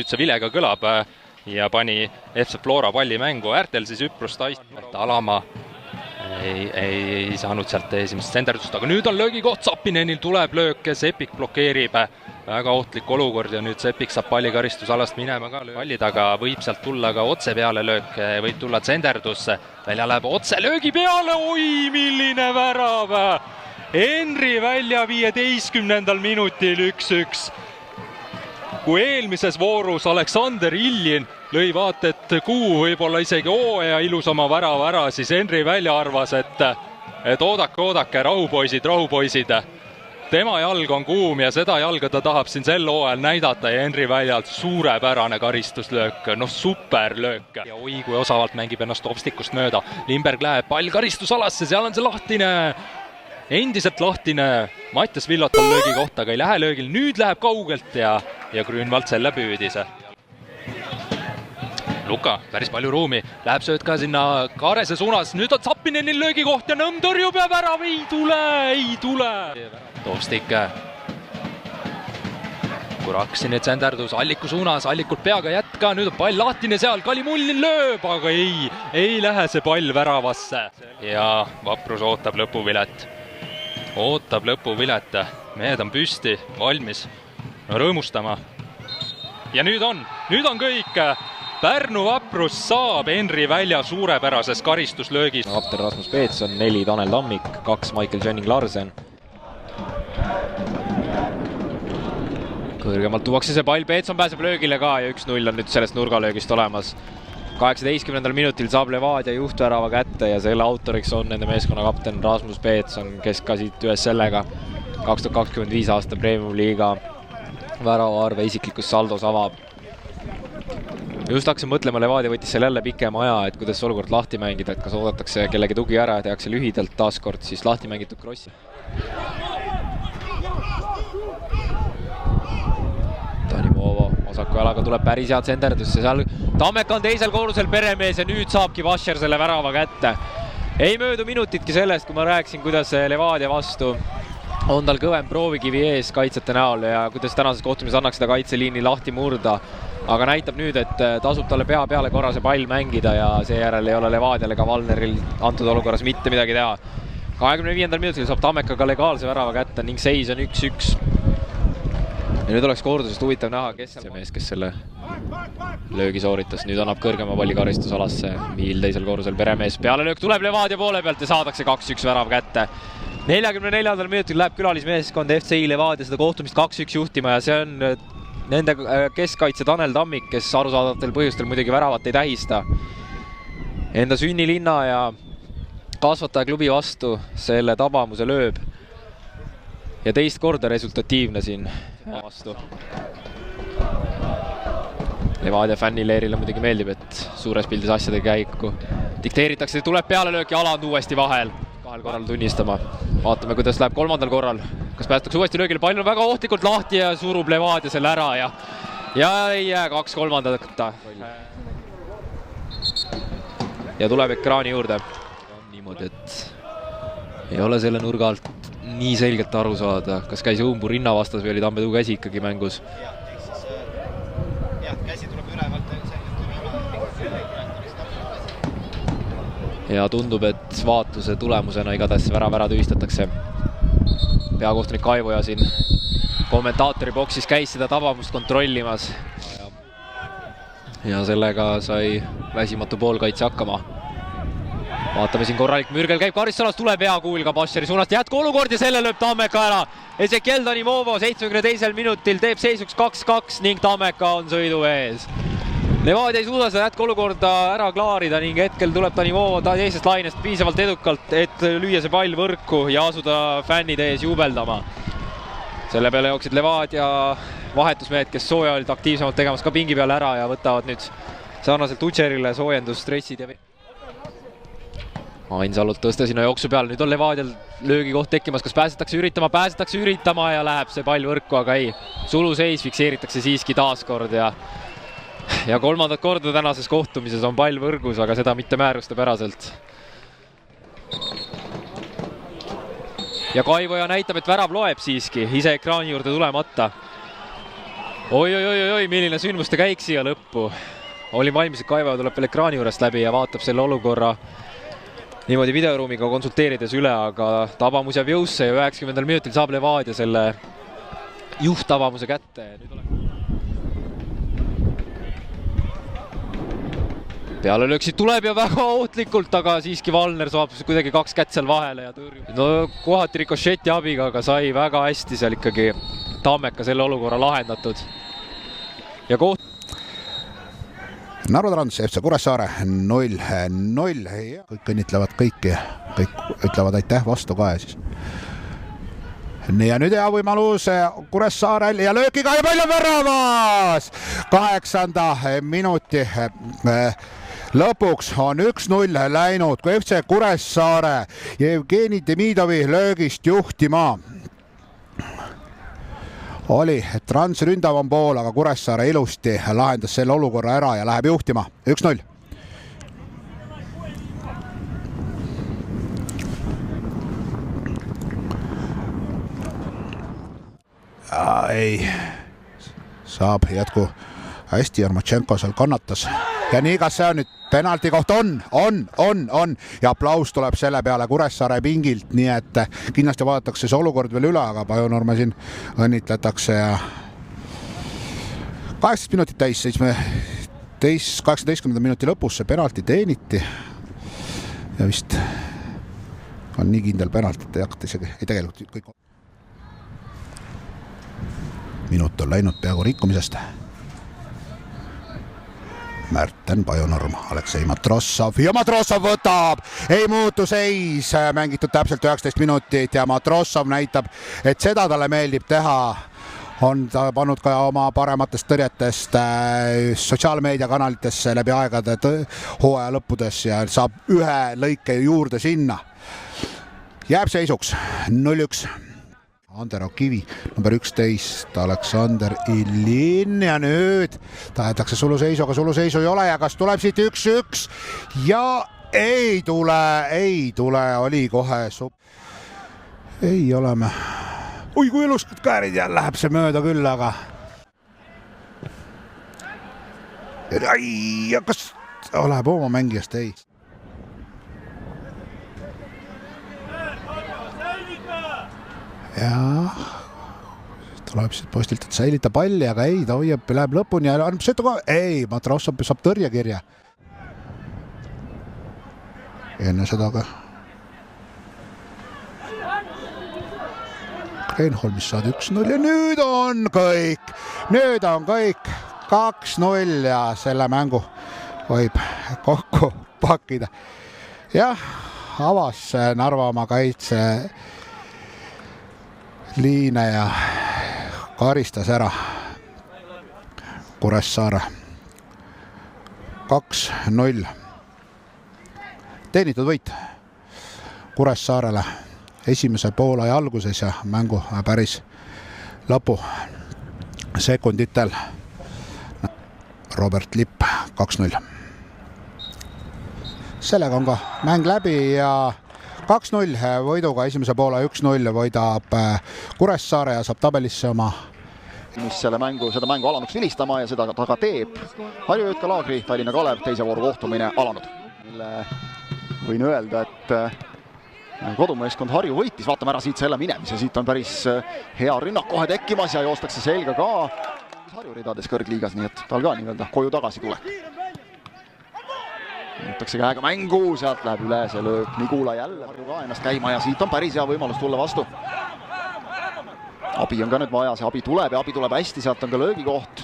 Nüüd see vilega kõlab ja pani FC Flora palli mängu äärtel, siis Üprust Alama ei saanud sealt esimest senderdust, aga nüüd on löögikoht, Sapinenil tuleb löök, Sepik blokeerib, väga ohtlik olukord ja nüüd Sepik saab palli karistusalast minema ka palli taga, võib sealt tulla ka otse peale löök, võib tulla senderdus, välja läheb otse löögi peale, oi milline värav! Henri välja 15. minutil 1-1. Kui eelmises voorus Aleksander Iljin lõi vaata, et kuu võib-olla isegi hooaja ilusama värava ära, siis Henri välja arvas, et oodake, rahupoisid. Tema jalg on kuum ja seda jalga ta tahab siin sel hooajal näidata ja Henri väljalt suurepärane karistuslöök, superlöök. Ja oi, kui osavalt mängib ennast obstikust mööda. Limberg läheb pall karistusalasse, seal on see lahtine. Endiselt lahtine, Mattias Villot on löögi kohta, aga ei lähe löögil, nüüd läheb kaugelt ja Grünwald selle püüdis. Luka, päris palju ruumi, läheb sööd ka sinna Kaarese suunas, nüüd on Sapinenil löögi koht ja Nõmm tõrjub ja värav ei tule. Toostik. Kuraksin nüüd senderdus Alliku suunas, Allikult peaga jätka, nüüd on pall lahtine seal, Kalimullin lööb, aga ei lähe see pall väravasse. Ja Vaprus ootab lõpuvilet. Mehed on püsti, valmis rõõmustama. Ja nüüd on kõik. Pärnu Vaprus saab Henri välja suurepärases karistuslöögis. Kapten Rasmus Peetson, 4 Tanel Tammik, 2 Michael Jönning-Larsen. Kõrgemalt tuuakse see pall, Peetson pääseb löögile ka ja 1-0 on nüüd sellest nurgalöögist olemas. 18. minutil saab Levadia juhtvärava kätte ja selle autoriks on nende meeskonna kapten Rasmus Peetson, kes ka siit ühes sellega 2025 aasta Premium Liiga väravaarve isiklikus saldos avab. Just hakkasin mõtlema, Levadia võttis seal jälle pikema aja, et kuidas olukord lahti mängida, et kas oodatakse kellegi tugi ära ja tehakse lühidalt taaskord siis lahti mängitud krossi. Tanimovo osaku jalaga tuleb päris head senderdusse, seal Tammeka on teisel korrusel peremees ja nüüd saabki Vasher selle värava kätte. Ei möödu minutitki sellest, kui ma rääksin, kuidas Levadia vastu on tal kõvem proovikivi ees kaitsjate näol ja kuidas tänases kohtumises annaks seda kaitseliini lahti murda. Aga näitab nüüd, et tasub talle pea peale korra see pall mängida ja seejärel ei ole Levadial ega Valneril antud olukorras mitte midagi teha. 25. minutil saab Tammeka ka legaalse värava kätte ning seis on 1-1. Ja nüüd oleks kordusest huvitav näha, kes see mees, kes selle löögi sooritas. Nüüd annab kõrgema palli karistusalasse. Miil teisel korrusel peremees. Peale löök tuleb Levadia poole pealt ja saadakse 2-1 värav kätte. 44. minutil läheb külalismeeskond FCI Levadia seda kohtumist 2-1 juhtima ja see on nende keskkaitse Tanel Tammik, kes arusaadavatel põhjustel muidugi väravat ei tähista. Enda sünnilinna ja kasvataja klubi vastu selle tabamuse lööb. Ja teist korda resultatiivne siin vastu. Levadia fännileerile muidugi meeldib, et suures pildis asjade käiku dikteeritakse, tuleb pealelöök ja Aland uuesti vahel. 2 korral tunnistama. Vaatame, kuidas läheb 3. korral. Kas päästakse uuesti löögile, pall on väga ohtlikult lahti ja surub Levadia selle ära ja ei jää 2/3. Ja tuleb ekraani juurde. Niimoodi, et ei ole selle nurga alt nii selgelt aru saada, kas käis Õumbu rinna vastas või oli Tammetuu käsi ikkagi mängus. Käsi tuleb ülevalt. Ja tundub, et vaatluse tulemusena igatahes värav ära tühistatakse. Peakohtunik Kaivoja siin kommentaatori boksis käis seda tabamust kontrollimas. Ja sellega sai väsimatu poolkaitse hakkama. Vaatame siin korralik mürgel, käib karistusalas, tuleb hea kuul ka Bascheri suunast, jätku olukord ja selle lööb Tammeka ära. Ezekiel Tanimovo 72. minutil teeb seisuks 2-2 ning Tammeka on sõidu ees. Levadia ei suuda seda jätku olukorda ära klaarida ning hetkel tuleb Tanimovo teisest lainest piisavalt edukalt, et lüüa see pall võrku ja asuda fännide ees juubeldama. Selle peale jooksid Levadia vahetusmehed, kes sooja olid aktiivsemalt tegemas ka pingi peale ära ja võtavad nüüd sarnaselt Utšerile soojendusstressid ja Ainsalult tõsta sinna jooksu peale, nüüd on Levadial löögikoht tekkimas, kas pääsetakse üritama ja läheb see pall võrku, aga ei. Suluseis fikseeritakse siiski taaskord ja 3. korda tänases kohtumises on pall võrgus, aga seda mitte määruste päraselt. Ja Kaivoja näitab, et värav loeb siiski, ise ekraani juurde tulemata. Oi, milline sündmuste käik siia lõppu. Olin valmis, et Kaivo tuleb veel ekraani juurest läbi ja vaatab selle olukorra niimoodi videoruumiga konsulteerides üle, aga tabamus jääb jõusse ja 90. minutil saab Levadia selle juhttabamuse kätte. Peale lööksid tuleb ja väga ootlikult, aga siiski Valner saab kuidagi 2 kätt seal vahele ja tõrjub. No kohati rikošeti abiga, aga sai väga hästi seal ikkagi Tammeka selle olukorra lahendatud. Ja Narva Trans, FC Kuressaare 0-0. Kõik õnnitlevad kõiki, kõik ütlevad aitäh vastu ka ja siis. Ja nüüd hea võimalus Kuressaarel ja löökiga ja palju väravas! 8. minuti lõpuks on 1-0 läinud, kui FC Kuressaare Jevgeni Demidovi löögist juhtima. Oli Trans ründavam pool, aga Kuressaare ilusti lahendas selle olukorra ära ja läheb juhtima 1-0. Ei, saab jätku hästi, Jarmatšenko seal kannatas. Ja nii, kas see on nüüd penalti koht? On. Ja aplaus tuleb selle peale Kuressaare pingilt, nii et kindlasti vaadatakse see olukord veel üle, aga Pajunorme siin õnnitletakse ja 18 minutit täis, 18. minuti lõpus see penalti teeniti ja vist on nii kindel penalti, et ei hakata isegi, ei tegelikult kõik. Minut on läinud peaaegu rikkumisest. Märten Pajunorm, Aleksei Matrossov ja Matrossov võtab, ei muutu seis, mängitud täpselt 19 minutit ja Matrossov näitab, et seda talle meeldib teha. On ta pannud ka oma parematest tõrjetest sotsiaalmeediakanalitesse läbi aegade hooaja lõppudes ja saab ühe lõike juurde sinna. Jääb seisuks 0-1. Andero Kivi, number 11, Aleksander Ilin ja nüüd tahetakse suluseisu, aga suluseisu ei ole ja kas tuleb siit 1-1 ja ei tule, oli kohe ei oleme. Oi, kui iluskad käärid ja läheb see mööda küll, aga ja kas läheb oma mängijast? Ei. Ja tuleb siit postilt, et säilita palli, aga ei, ta hoiab, läheb lõpuni ja annab sõitu ka. Ei, Matrossov saab tõrjekirja. Enne seda ka Kreenholmis saad 1-0 ja nüüd on kõik 2-0 ja selle mängu võib kokku pakkida. Jah, avas Narva oma kaitse liine ja karistas ära Kuressaare 2-0. Teenitud võit Kuressaarele esimese poolaja alguses ja mängu päris lõpu sekunditel. Robert Lipp 2-0. Sellega on ka mäng läbi ja 2-0 võiduga esimese poole 1-0 võidab Kuressaare ja saab tabelisse oma mis seda mängu alanuks vilistama ja seda ta ka teeb. Harju Jutka Laagri, Tallinna Kalev, teise vooru kohtumine alanud. Mille võin öelda, et kodumeeskond Harju võitis, vaatame ära siit selle minemise, siit on päris hea rünnak kohe tekkimas ja joostakse selga ka Harju ridades kõrgliigas, nii et tal ka nii-öelda koju tagasi tulek. Võtakse käega mängu, sealt läheb üle see lööb Nigula jälle. Harju ka ennast käima ja siit on päris hea võimalus tulla vastu. Abi on ka nüüd vaja, see abi tuleb ja abi tuleb hästi, sealt on ka löögikoht.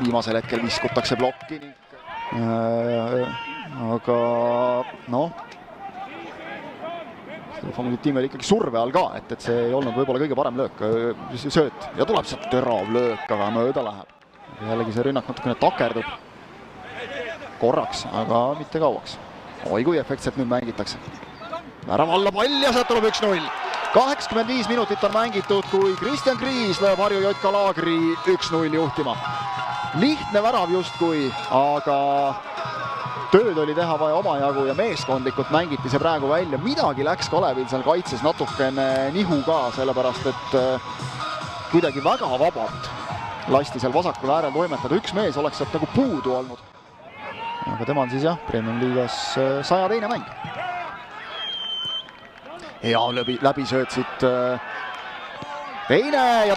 Viimasel hetkel viskutakse plokki. Aga noh, tiim oli ikkagi surve all ka, et see ei olnud võib-olla kõige parem löök, sööt. Ja tuleb sealt terav löök, aga mööda läheb. Jällegi see rünnak natukene takerdub. Korraks, aga mitte kauaks. Oi, kui efektselt nüüd mängitakse. Värav alla pall ja sealt tuleb 1-0. 85 minutit on mängitud, kui Kristjan Kriis lööb Harju Jutka Laagri 1-0 juhtima. Lihtne värav justkui, aga tööd oli teha vaja omajagu ja meeskondlikult mängiti see praegu välja. Midagi läks Kalevil seal kaitses natukene nihu ka, sellepärast et kuidagi väga vabalt lasti seal vasakul äärel toimetada, üks mees oleks sealt nagu puudu olnud. Aga tema on siis jah, Premium liigas 102. mäng. Ja läbi söötsid teine ja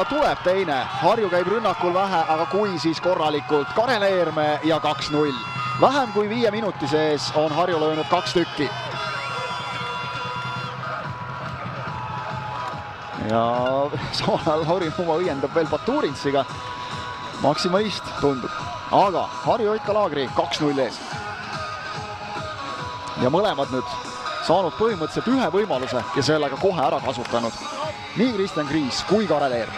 tuleb teine. Harju käib rünnakul vähe, aga kui siis korralikult. Karel Eerme ja 2-0. Vähem kui 5 minuti sees on Harju löönud 2 tükki. Ja samal ajal Lauri Muuma õiendab veel Baturintsiga. Maksimalist tundub. Aga Harju Jotka Laagri 2-0 ees. Ja mõlemad nüüd saanud põhimõtteliselt ühe võimaluse ja sellega kohe ära kasutanud. Nii Kristjan Kriis kui Karel Eerm.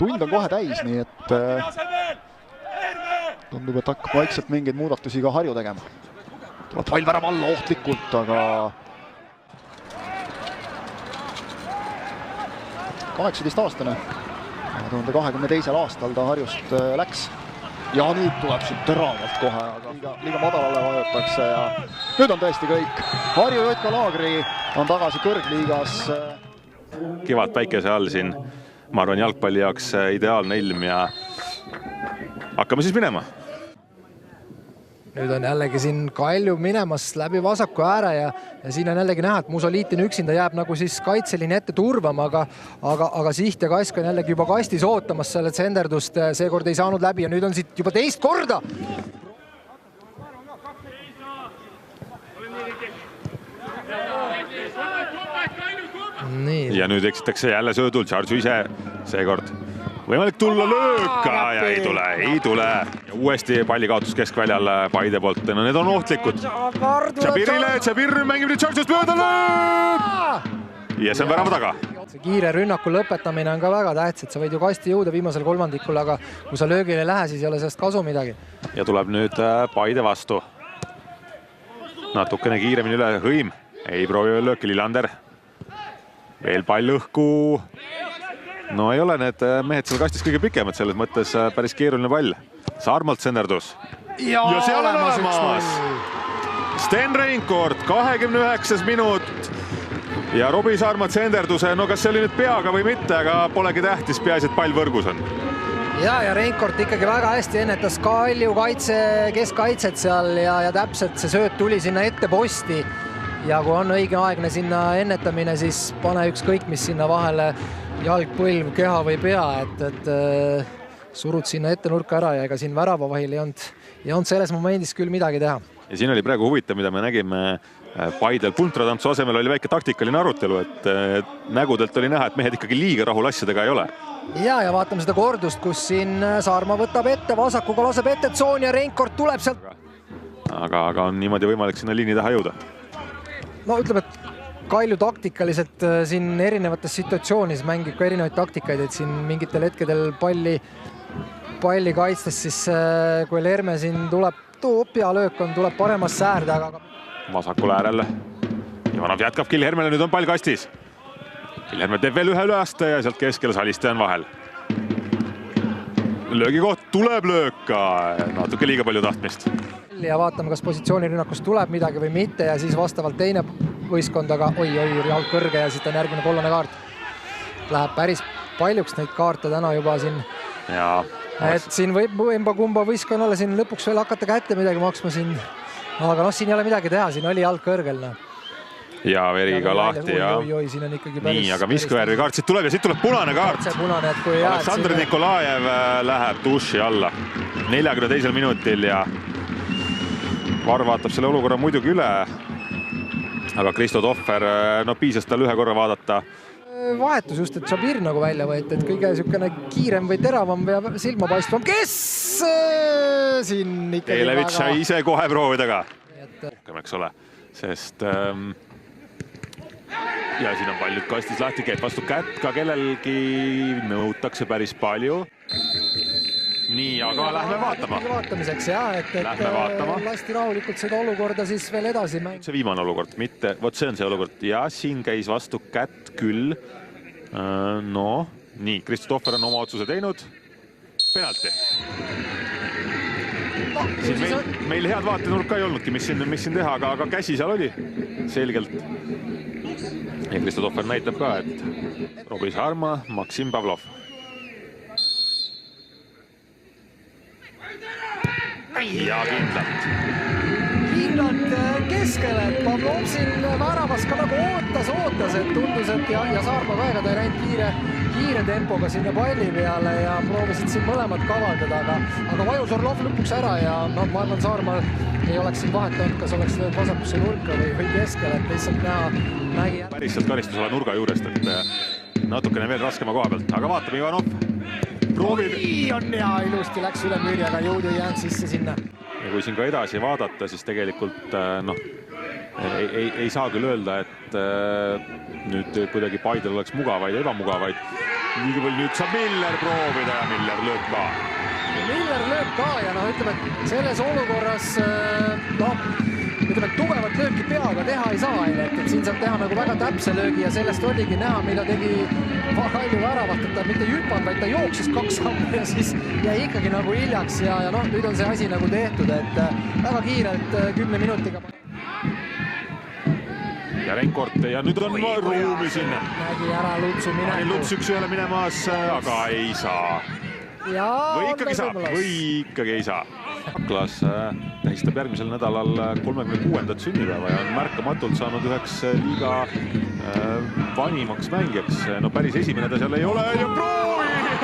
Tund on kohe täis, nii et tundub, et hakkab vaikselt mingeid muudatusi ka Harju tegema. Tuleb pall värava alla ohtlikult, aga 18-aastane. 2022. aastal ta Harjust läks. Ja nüüd tuleb siit teravalt kohe, aga liiga madalale vajutakse ja nüüd on tõesti kõik. Harju Jotka Laagri on tagasi kõrgliigas. Kevad päikese all siin, ma arvan, jalgpalli jaoks ideaalne ilm ja hakkame siis minema. Nüüd on jällegi siin Kalju minemas läbi vasaku ääre ja siin on jällegi näha, et Musoliitin üksinda jääb nagu siis kaitseline ette turvama, aga Siht ja Kask on jällegi juba kastis ootamas selle tsenderdust. Seekord ei saanud läbi ja nüüd on siit juba teist korda. Nii. Ja nüüd eksitakse jälle söödul, Tšartsu ise seekord. Võimalik tulla lööka ja ei tule. Ja uuesti pallikaotus keskväljal Paide poolt. No need on ohtlikud. Tšabir mängib nüüd Tšartsust mööda lööb! Ja see on värava taga. See kiire rünnaku lõpetamine on ka väga tähtis, et sa võid ju kasti jõuda viimasel kolmandikul, aga kui sa löögile ei lähe, siis ei ole sellest kasu midagi. Ja tuleb nüüd Paide vastu. Natukene kiiremini üle Hõim. Ei proovi veel lööki Lillander. Veel pall õhku. No ei ole need mehed seal kastis kõige pikemad, selles mõttes päris keeruline pall. Saarmalt tsenderdus. Ja see on olemas! Sten Reinkord, 29. minut. Ja Robbie Saarma tsenderduse, no kas see oli nüüd peaga või mitte, aga polegi tähtis, peaasi, et pall võrgus on. Ja Reinkord ikkagi väga hästi ennetas Kalju keskkaitset seal ja täpselt see sööt tuli sinna ette posti. Ja kui on õigeaegne sinna ennetamine, siis pane ükskõik, mis sinna vahele jalg, põlv, keha või pea, et surud sinna ette nurka ära ja ega siin värava vahil ei olnud selles momendis küll midagi teha. Ja siin oli praegu huvitav, mida me nägime Paidel puntratantsu asemel oli väike taktikaline arutelu, et nägudelt oli näha, et mehed ikkagi liiga rahul asjadega ei ole. Ja vaatame seda kordust, kus siin Saarma võtab ette, vasakuga laseb ette tsoon ja Reinkord tuleb sealt. Aga on niimoodi võimalik sinna liini taha jõuda. No ütleme, et Kalju taktikaliselt siin erinevates situatsioonides mängib ka erinevaid taktikaid, et siin mingitel hetkedel palli kaitstes, siis kui Lerme siin tuleb, pealöök on, tuleb paremasse äärde, aga vasakul äärel. Ivanov jätkab Kill-Hermele, nüüd on pall kastis. Kill-Herme teeb veel ühe lööste ja sealt keskel Saliste on vahel. Löögikoht tuleb lööka, natuke liiga palju tahtmist. Ja vaatame, kas positsioonirünnakust tuleb midagi või mitte ja siis vastavalt teine võistkond, aga oi, jalg kõrge ja siit on järgmine kollane kaart. Läheb päris paljuks neid kaarte täna juba siin. Ja, et siin võib kumba võistkonnale siin lõpuks veel hakata kätte midagi maksma siin. Aga siin ei ole midagi teha, siin oli jalg kõrgel. Ja veriga lahti ja siin on ikkagi päris... Nii, aga Miskvärvi kaart siit tuleb ja siit tuleb punane kaart. Aleksandr Nikolajev läheb duši alla 42. minutil ja Var vaatab selle olukorra muidugi üle. Aga Kristo Tohver, no piisas tal ühe korra vaadata. Vahetus just, et Tšabir nagu välja võeti, et kõige niisugune kiirem või teravam ja silmapaistvam. Kes siin ikkagi Elevitš sai ise kohe proovida ka. Rohkem, eks ole, sest ja siin on paljud kastis lahti, käib vastu kätt ka kellelgi, nõutakse päris palju. Nii, aga lähme vaatama. Vaatamiseks, jah, et lasti rahulikult seda olukorda siis veel edasi mäng. See viimane olukord, mitte, vot see on see olukord. Ja siin käis vastu kätt küll. No, nii, Kristo Tohver on oma otsuse teinud. Penalti. No, meil head vaatenurka ei olnudki, mis siin teha, aga käsi seal oli selgelt. Ja Kristo Tohver näitab ka, et Robbie Sarma, Maksim Pavlov. Ja kindlalt keskele, et Pavlov siin väravas ka nagu ootas, et tundus, et ja Saarma ka, ega ta ei läinud kiire tempoga sinna palli peale ja proovisid siin mõlemad kavaldada, aga vajus Orlov lõpuks ära ja ma arvan, Saarmal ei oleks siin vahetanud, kas oleks löönud vasakusse nurka või keskele, et lihtsalt nägi ära. Päris sealt karistusala nurga juurest, et natukene veel raskema koha pealt, aga vaatame, Ivanov proovib. On hea, ilusti läks üle müüri, aga jõud ei jäänud sisse sinna. Ja kui siin ka edasi vaadata, siis tegelikult ei saa küll öelda, et nüüd kuidagi Paidel oleks mugavaid, ebamugavaid. Nüüd saab Miller proovida ja Miller lööb ka. Miller lööb ka ja ütleme, et selles olukorras ütleme, et tugevat lööki peaga teha ei saa, et siin saab teha nagu väga täpse löögi ja sellest oligi näha, mida tegi Kalju väravat, et ta mitte hüppanud, vaid ta jooksis 2 sammu ja siis jäi ikkagi nagu hiljaks ja nüüd on see asi nagu tehtud, et väga kiirelt 10 minutiga. Ja Reinkord ja nüüd on ruumi sinna. Nägi ära Lutsu mineku. Luts 1-1 minemas, aga ei saa. Või ikkagi saab, või ikkagi ei saa. Aklas tähistab järgmisel nädalal 36. sünnipäeva ja on märkamatult saanud üheks liiga vanimaks mängijaks. No päris esimene ta seal ei ole ja proovib!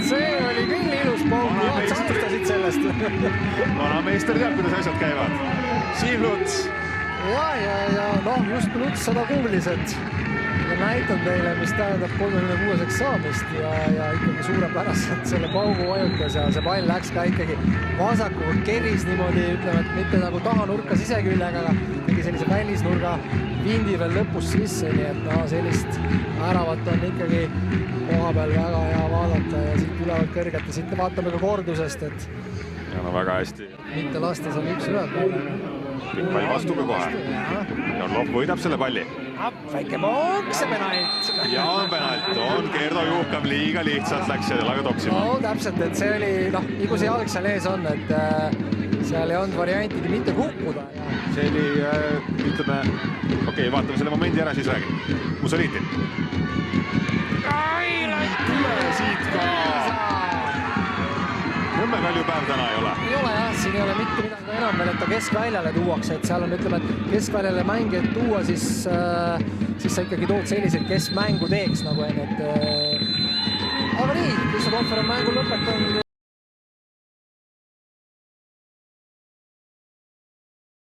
See oli küll ilus pool, sa alustasid sellest. Vanameister teab, kuidas asjad käivad. Siim Luts. Ja just Luts seda kuulis, et näitan teile, mis tähendab 36-seks saamist ja ikkagi suurepäraselt selle paugu vajutas ja see pall läks ka ikkagi vasakuga keris niimoodi, ütleme, et mitte nagu tahanurka siseküljega, aga tegi sellise välisnurga vindi veel lõpus sisse, nii et sellist väravat on ikkagi koha peal väga hea vaadata ja siit tulevad kõrgelt ja siit vaatame ka kordusest, et ja väga hästi. Mitte lasta seal 1-1. Pikk pall vastu ka kohe. Ja Orlov võidab selle palli. Väike ponks ja penalt. Ja penalt on Gerdo Juhkam liiga lihtsalt läks jalaga toksima. Täpselt, et see oli, nagu see jalg seal ees on, et seal ei olnud variantigi mitte kukkuda. See oli, ütleme, okei, vaatame selle momendi ära, siis räägin. Musoliitin. Tule siit ka! Nõmme Kalju päev täna ei ole. Ei ole jah, siin ei ole mitte midagi enam veel, et ta keskväljale tuuakse, et seal on, ütleme, et keskväljale mängijaid tuua, siis sa ikkagi tood selliseid, kes mängu teeks nagu enne, et aga nii, Kristo Tohver on mängu lõpetanud.